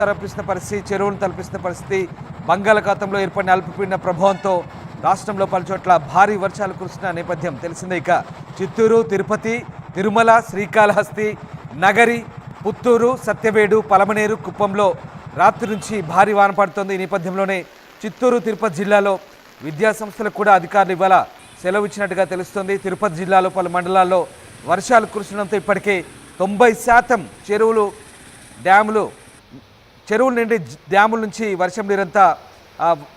తలపిస్తున్న పరిస్థితి, చెరువులను తలపిస్తున్న పరిస్థితి, బంగాళాఖాతంలో ఏర్పడిన అల్పపీడన ప్రభావంతో రాష్ట్రంలో పలుచోట్ల భారీ వర్షాలు కురుస్తున్న నేపథ్యం తెలిసిందే. ఇక చిత్తూరు, తిరుపతి, తిరుమల, శ్రీకాళహస్తి, నగరి, పుత్తూరు, సత్యవేడు, పలమనేరు, కుప్పంలో రాత్రి నుంచి భారీ వాన పడుతోంది. ఈ నేపథ్యంలోనే చిత్తూరు, తిరుపతి జిల్లాలో విద్యాసంస్థలకు కూడా అధికారులు ఇవాళ సెలవు ఇచ్చినట్టుగా తెలుస్తోంది. తిరుపతి జిల్లాలో పలు మండలాల్లో వర్షాలు కురుస్తుండడంతో ఇప్పటికే 90% చెరువుల నుండి డ్యాముల నుంచి వర్షం నీరంతా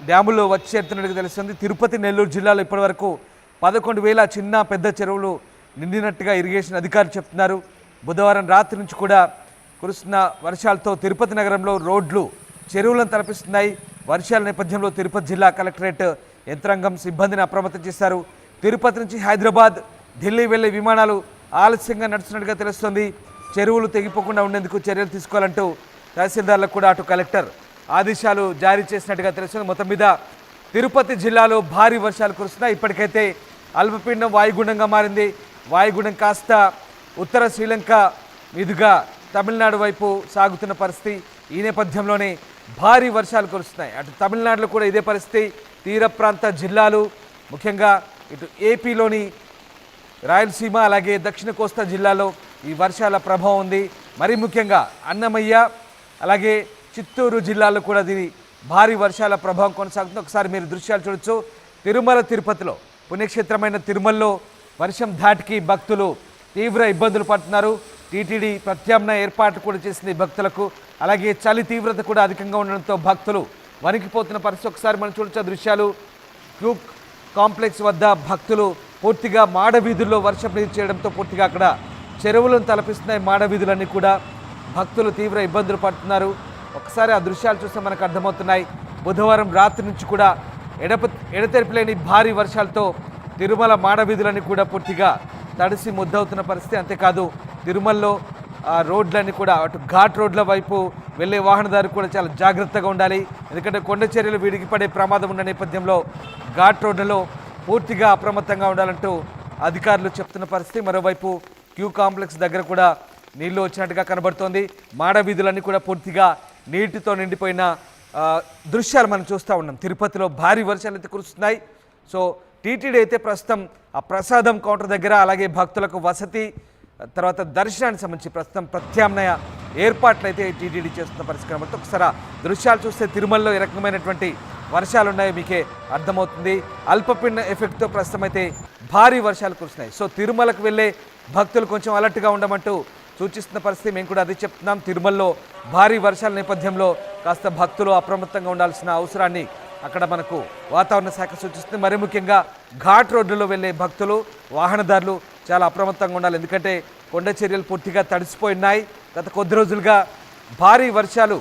డ్యాముల్లో వచ్చి చేరుతున్నట్టుగా తెలుస్తుంది. తిరుపతి, నెల్లూరు జిల్లాలో ఇప్పటివరకు 11,000 చిన్న పెద్ద చెరువులు నిండినట్టుగా ఇరిగేషన్ అధికారులు చెప్తున్నారు. బుధవారం రాత్రి నుంచి కూడా కురుస్తున్న వర్షాలతో తిరుపతి నగరంలో రోడ్లు చెరువులను తలపిస్తున్నాయి. వర్షాల నేపథ్యంలో తిరుపతి జిల్లా కలెక్టరేట్ యంత్రాంగం సిబ్బందిని అప్రమత్తం చేశారు. తిరుపతి నుంచి హైదరాబాద్, ఢిల్లీ వెళ్లే విమానాలు ఆలస్యంగా నడుస్తున్నట్టుగా తెలుస్తోంది. చెరువులు తెగిపోకుండా ఉండేందుకు చర్యలు తీసుకోవాలంటూ తహసీల్దార్లకు కూడా అటు కలెక్టర్ ఆదేశాలు జారీ చేసినట్టుగా తెలుస్తుంది. మొత్తం మీద తిరుపతి జిల్లాలో భారీ వర్షాలు కురుస్తున్నాయి. ఇప్పటికైతే అల్పపీడనం వాయుగుండంగా మారింది. వాయుగుండం కాస్త ఉత్తర శ్రీలంక మీదుగా తమిళనాడు వైపు సాగుతున్న పరిస్థితి. ఈ నేపథ్యంలోనే భారీ వర్షాలు కురుస్తున్నాయి. అటు తమిళనాడులో కూడా ఇదే పరిస్థితి. తీర ప్రాంత జిల్లాలు, ముఖ్యంగా ఇటు ఏపీలోని రాయలసీమ అలాగే దక్షిణ కోస్తా జిల్లాలో ఈ వర్షాల ప్రభావం ఉంది. మరీ ముఖ్యంగా అన్నమయ్య అలాగే చిత్తూరు జిల్లాలో కూడా దీని భారీ వర్షాల ప్రభావం కొనసాగుతుంది. ఒకసారి మీరు దృశ్యాలు చూడొచ్చు. తిరుమల, తిరుపతిలో పుణ్యక్షేత్రమైన తిరుమలలో వర్షం ధాటికి భక్తులు తీవ్ర ఇబ్బందులు పడుతున్నారు. టీటీడీ ప్రత్యామ్నాయ ఏర్పాటు కూడా చేసింది భక్తులకు. అలాగే చలి తీవ్రత కూడా అధికంగా ఉండడంతో భక్తులు వణికిపోతున్న పరిస్థితి. ఒకసారి మనం చూడొచ్చు దృశ్యాలు. క్యూ కాంప్లెక్స్ వద్ద భక్తులు పూర్తిగా మాడవీధుల్లో వర్షం నీరు చేయడంతో పూర్తిగా అక్కడ చెరువులను తలపిస్తున్నాయి. మాడవీధులన్నీ కూడా భక్తులు తీవ్ర ఇబ్బందులు పడుతున్నారు. ఒకసారి ఆ దృశ్యాలు చూస్తే మనకు అర్థమవుతున్నాయి. బుధవారం రాత్రి నుంచి కూడా ఎడతెరిపిలేని భారీ వర్షాలతో తిరుమల మాడవీధులన్నీ కూడా పూర్తిగా తడిసి ముద్దవుతున్న పరిస్థితి. అంతేకాదు తిరుమలలో రోడ్లన్నీ కూడా అటు ఘాట్ రోడ్ల వైపు వెళ్ళే వాహనదారు కూడా చాలా జాగ్రత్తగా ఉండాలి. ఎందుకంటే కొండ చర్యలు విడిగి పడే ప్రమాదం ఉన్న నేపథ్యంలో ఘాట్ రోడ్లలో పూర్తిగా అప్రమత్తంగా ఉండాలంటూ అధికారులు చెప్తున్న పరిస్థితి. మరోవైపు క్యూ కాంప్లెక్స్ దగ్గర కూడా నీళ్లు వచ్చినట్టుగా కనబడుతోంది. మాడవీధులన్నీ కూడా పూర్తిగా నీటితో నిండిపోయిన దృశ్యాలు మనం చూస్తూ ఉన్నాం. తిరుపతిలో భారీ వర్షాలు అయితే కురుస్తున్నాయి. సో టీటీడీ అయితే ప్రస్తుతం ఆ ప్రసాదం కౌంటర్ దగ్గర అలాగే భక్తులకు వసతి తర్వాత దర్శనానికి సంబంధించి ప్రస్తుతం ప్రత్యామ్నాయ ఏర్పాట్లు అయితే టీటీడీ చేస్తున్న పరిస్థితి కనబడుతుంది. ఒకసారి దృశ్యాలు చూస్తే తిరుమలలో ఏ రకమైనటువంటి వర్షాలు ఉన్నాయో మీకే అర్థమవుతుంది. అల్పపీడన ఎఫెక్ట్తో ప్రస్తుతం అయితే భారీ వర్షాలు కురుస్తున్నాయి. సో తిరుమలకు వెళ్ళే భక్తులు కొంచెం అలర్ట్గా ఉండమంటూ సూచిస్తున్న పరిస్థితి. మేము కూడా అది చెప్తున్నాం. తిరుమలలో భారీ వర్షాల నేపథ్యంలో కాస్త భక్తులు అప్రమత్తంగా ఉండాల్సిన అవసరాన్ని అక్కడ మనకు వాతావరణ శాఖ సూచిస్తుంది. మరి ముఖ్యంగా ఘాట్ రోడ్లలో వెళ్ళే భక్తులు, వాహనదారులు చాలా అప్రమత్తంగా ఉండాలి. ఎందుకంటే కొండ చర్యలు పూర్తిగా తడిసిపోయినాయి. గత కొద్ది రోజులుగా భారీ వర్షాలు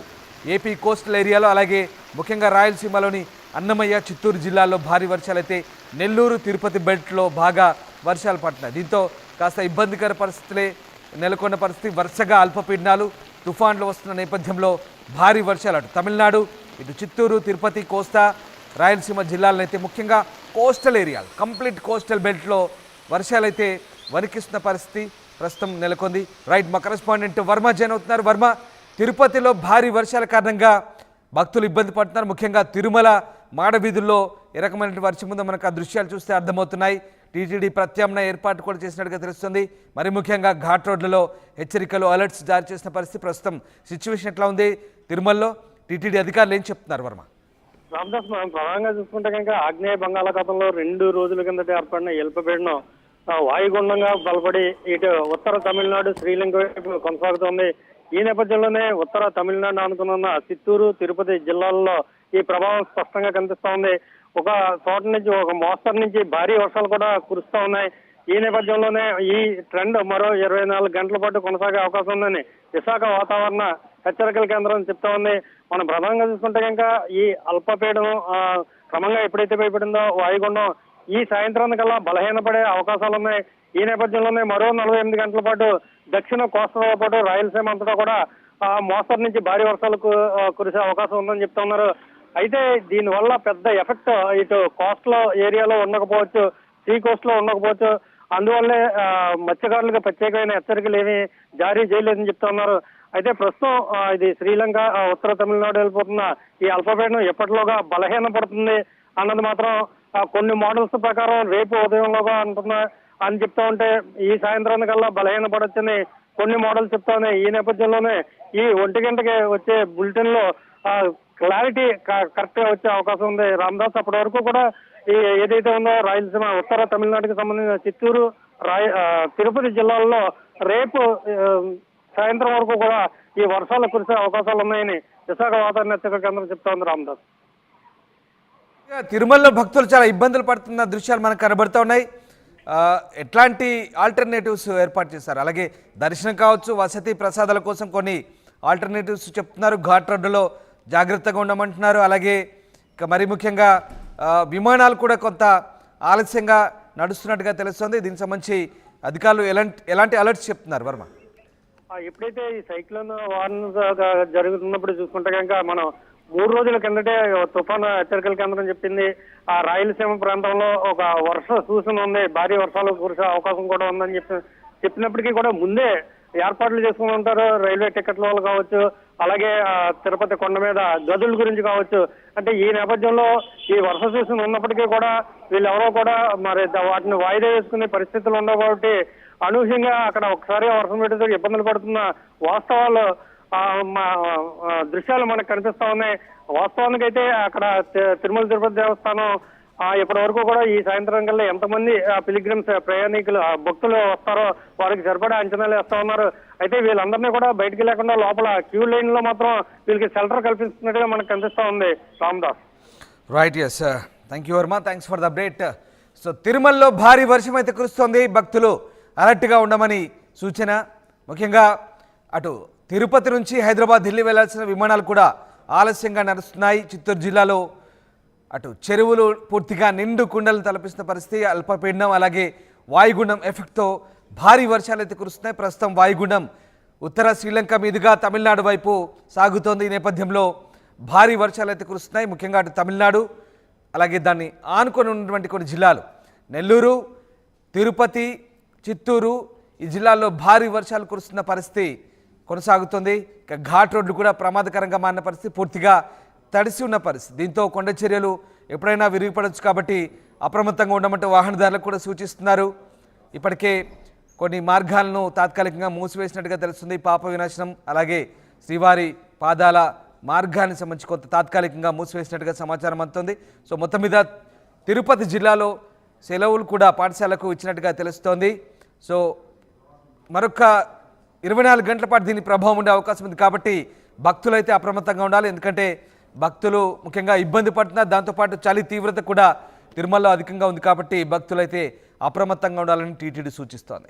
ఏపీ కోస్టల్ ఏరియాలో అలాగే ముఖ్యంగా రాయలసీమలోని అన్నమయ్య, చిత్తూరు జిల్లాల్లో భారీ వర్షాలు అయితే నెల్లూరు, తిరుపతి బెల్ట్లో బాగా వర్షాలు పడుతున్నాయి. దీంతో కాస్త ఇబ్బందికర పరిస్థితులే నెలకొన్న పరిస్థితి. వరుసగా అల్పపీడనాలు, తుఫాన్లు వస్తున్న నేపథ్యంలో భారీ వర్షాలు అటు తమిళనాడు, ఇటు చిత్తూరు, తిరుపతి, కోస్తా, రాయలసీమ జిల్లాలనైతే ముఖ్యంగా కోస్టల్ ఏరియాలు, కంప్లీట్ కోస్టల్ బెల్ట్లో వర్షాలైతే వణికిస్తున్న పరిస్థితి ప్రస్తుతం నెలకొంది. రైట్, మా కరెస్పాండెంట్ వర్మ జాయిన్ అవుతున్నారు. వర్మ, తిరుపతిలో భారీ వర్షాల కారణంగా భక్తులు ఇబ్బంది పడుతున్నారు. ముఖ్యంగా తిరుమల మాడవీధుల్లో ఏ రకమైన వర్షం ఉందో మనకు ఆ దృశ్యాలు చూస్తే అర్థమవుతున్నాయి. టీటీడీ ప్రత్యామ్నాయ ఏర్పాటు కూడా చేసినట్టుగా తెలుస్తుంది. మరి ముఖ్యంగా ఘాట్ రోడ్లలో హెచ్చరికలు, అలర్ట్స్ జారీ చేసిన పరిస్థితి. ప్రస్తుతం సిచ్యువేషన్ ఎట్లా ఉంది తిరుమలలో? టీటీడీ అధికారులు ఏం చెప్తున్నారు వర్మ? రామదాస్, మనం ప్రధానంగా చూసుకుంటే కనుక ఆగ్నేయ బంగాళాఖాతంలో 2 రోజుల కిందట ఏర్పడిన అల్పపీడనం వాయుగుండంగా బలపడి ఇటు ఉత్తర తమిళనాడు, శ్రీలంక వైపు కొనసాగుతోంది. ఈ నేపథ్యంలోనే ఉత్తర తమిళనాడు ఆనుకున్న చిత్తూరు, తిరుపతి జిల్లాల్లో ఈ ప్రభావం స్పష్టంగా కనిపిస్తా ఉంది. ఒక చోట నుంచి ఒక మోస్తరు నుంచి భారీ వర్షాలు కూడా కురుస్తా ఉన్నాయి. ఈ నేపథ్యంలోనే ఈ ట్రెండ్ మరో 24 గంటల పాటు కొనసాగే అవకాశం ఉందని విశాఖ వాతావరణ హెచ్చరికల కేంద్రం చెప్తా ఉంది. మనం ప్రధానంగా చూసుకుంటే కనుక ఈ అల్పపీడనం క్రమంగా ఎప్పుడైతే భయపడిందో వాయుగుండం ఈ సాయంత్రానికల్లా బలహీనపడే అవకాశాలు ఉన్నాయి. ఈ నేపథ్యంలోనే మరో 48 గంటల పాటు దక్షిణ కోస్తాతో పాటు రాయలసీమ అంతటా కూడా మోస్తరు నుంచి భారీ వర్షాలు కురిసే అవకాశం ఉందని చెప్తా ఉన్నారు. అయితే దీనివల్ల పెద్ద ఎఫెక్ట్ ఇటు కోస్టల్ ఏరియాలో ఉండకపోవచ్చు, సీ కోస్ట్ లో ఉండకపోవచ్చు. అందువల్లే మత్స్యకారులకు ప్రత్యేకమైన హెచ్చరికలు ఏమీ జారీ చేయలేదని చెప్తా ఉన్నారు. అయితే ప్రస్తుతం ఇది శ్రీలంక ఉత్తర తమిళనాడు వెళ్ళిపోతున్న ఈ అల్పపీడనం ఎప్పటిలోగా బలహీనపడుతుంది అన్నది మాత్రం కొన్ని మోడల్స్ ప్రకారం రేపు ఉదయంలోగా అని చెప్తా ఉంటే ఈ సాయంత్రానికల్లా బలహీనపడొచ్చని కొన్ని మోడల్స్ చెప్తా ఉన్నాయి. ఈ నేపథ్యంలోనే ఈ 1 గంటకి వచ్చే బులెటిన్ లో క్లారిటీ కరెక్ట్ గా వచ్చే అవకాశం ఉంది రామదాస్. అప్పటి వరకు కూడా ఈ ఏదైతే ఉందో రాయలసీమ ఉత్తర తమిళనాడుకి సంబంధించిన చిత్తూరు తిరుపతి జిల్లాల్లో రేపు సాయంత్రం వరకు కూడా ఈ వర్షాలు కురిసే అవకాశాలు ఉన్నాయని విశాఖ వాతావరణ హెచ్చరికల కేంద్రం చెప్తా ఉంది రామదాస్. తిరుమలలో భక్తులు చాలా ఇబ్బందులు పడుతున్న దృశ్యాలు మనకు కనబడుతూ ఉన్నాయి. ఎట్లాంటి ఆల్టర్నేటివ్స్ ఏర్పాటు చేశారు? అలాగే దర్శనం కావచ్చు, వసతి ప్రసాదాల కోసం కొన్ని ఆల్టర్నేటివ్స్ చెప్తున్నారు. ఘాట్ రోడ్డులో జాగ్రత్తగా ఉండమంటున్నారు. అలాగే ఇక మరీ ముఖ్యంగా విమానాలు కూడా కొంత ఆలస్యంగా నడుస్తున్నట్టుగా తెలుస్తుంది. దీనికి సంబంధించి అధికారులు ఎలాంటి అలర్ట్స్ చెప్తున్నారు వర్మ? ఎప్పుడైతే ఈ సైక్లోన్ వార్న్ జరుగుతున్నప్పుడు చూసుకుంటే కనుక మనం 3 రోజుల కిందటే తుఫాను హెచ్చరికల కేంద్రం చెప్పింది ఆ రాయలసీమ ప్రాంతంలో ఒక వర్ష సూచన ఉంది, భారీ వర్షాలు కురిసే అవకాశం కూడా ఉందని చెప్పినప్పటికీ కూడా ముందే ఏర్పాట్లు చేసుకుని ఉంటారు. రైల్వే టికెట్ల వాళ్ళు కావచ్చు, అలాగే తిరుపతి కొండ మీద గదుల గురించి కావచ్చు. అంటే ఈ నేపథ్యంలో ఈ వర్ష సూచన ఉన్నప్పటికీ కూడా వీళ్ళెవరో కూడా మరి వాటిని వాయిదా వేసుకునే పరిస్థితులు ఉండవు కాబట్టి అనూహ్యంగా అక్కడ ఒకసారిగా వర్షం పెట్టేందుకు ఇబ్బందులు పడుతున్న వాస్తవాలు దృశ్యాలు మనకు కనిపిస్తా ఉన్నాయి. వాస్తవానికి అయితే అక్కడ తిరుమల తిరుపతి దేవస్థానం ఇప్పటి వరకు కూడా ఈ సాయంత్రం కల్లా ఎంతమంది పిలిగ్రిమ్స్ ప్రయాణికులు భక్తులు వస్తారో వారికి సరిపడా అంచనాలు వేస్తా ఉన్నారు. అయితే వీళ్ళందరినీ కూడా బయటికి లేకుండా లోపల క్యూ లైన్ లో మాత్రం వీళ్ళకి షెల్టర్ కల్పిస్తున్నట్టుగా మనకు కనిపిస్తా ఉంది Ramadas. Right, yes, thank you Varma, thanks for the update. So తిరుమలలో భారీ వర్షం అయితే కురుస్తోంది. భక్తులు అలర్ట్గా ఉండమని సూచన. ముఖ్యంగా అటు తిరుపతి నుంచి హైదరాబాద్, ఢిల్లీ వెళ్లాల్సిన విమానాలు కూడా ఆలస్యంగా నడుస్తున్నాయి. చిత్తూరు జిల్లాలో అటు చెరువులు పూర్తిగా నిండు కుండలు తలపిస్తున్న పరిస్థితి. అల్పపీడనం అలాగే వాయుగుండం ఎఫెక్ట్తో భారీ వర్షాలు అయితే కురుస్తున్నాయి. ప్రస్తుతం వాయుగుండం ఉత్తర శ్రీలంక మీదుగా తమిళనాడు వైపు సాగుతోంది. ఈ నేపథ్యంలో భారీ వర్షాలు అయితే కురుస్తున్నాయి. ముఖ్యంగా అటు తమిళనాడు అలాగే దాన్ని ఆనుకొని ఉన్నటువంటి కొన్ని జిల్లాలు నెల్లూరు, తిరుపతి, చిత్తూరు ఈ జిల్లాల్లో భారీ వర్షాలు కురుస్తున్న పరిస్థితి కొనసాగుతుంది. ఇక ఘాట్ రోడ్లు కూడా ప్రమాదకరంగా మారిన పరిస్థితి, పూర్తిగా తడిసి ఉన్న పరిస్థితి. దీంతో కొండ చర్యలు ఎప్పుడైనా విరిగిపడవచ్చు కాబట్టి అప్రమత్తంగా ఉండమంటూ వాహనదారులకు కూడా సూచిస్తున్నారు. ఇప్పటికే కొన్ని మార్గాలను తాత్కాలికంగా మూసివేసినట్టుగా తెలుస్తుంది. పాప వినాశనం అలాగే శ్రీవారి పాదాల మార్గానికి సంబంధించి కొంత తాత్కాలికంగా మూసివేసినట్టుగా సమాచారం అందుతుంది. సో మొత్తం మీద తిరుపతి జిల్లాలో సెలవులు కూడా పాఠశాలకు ఇచ్చినట్టుగా తెలుస్తోంది. సో మరొక 24 గంటల పాటు దీని ప్రభావం ఉండే అవకాశం ఉంది కాబట్టి భక్తులు అయితే అప్రమత్తంగా ఉండాలి. ఎందుకంటే భక్తులు ముఖ్యంగా ఇబ్బంది పడుతున్నారు. దాంతోపాటు చలి తీవ్రత కూడా తిరుమలలో అధికంగా ఉంది కాబట్టి భక్తులైతే అప్రమత్తంగా ఉండాలని టీటీడీ సూచిస్తోంది.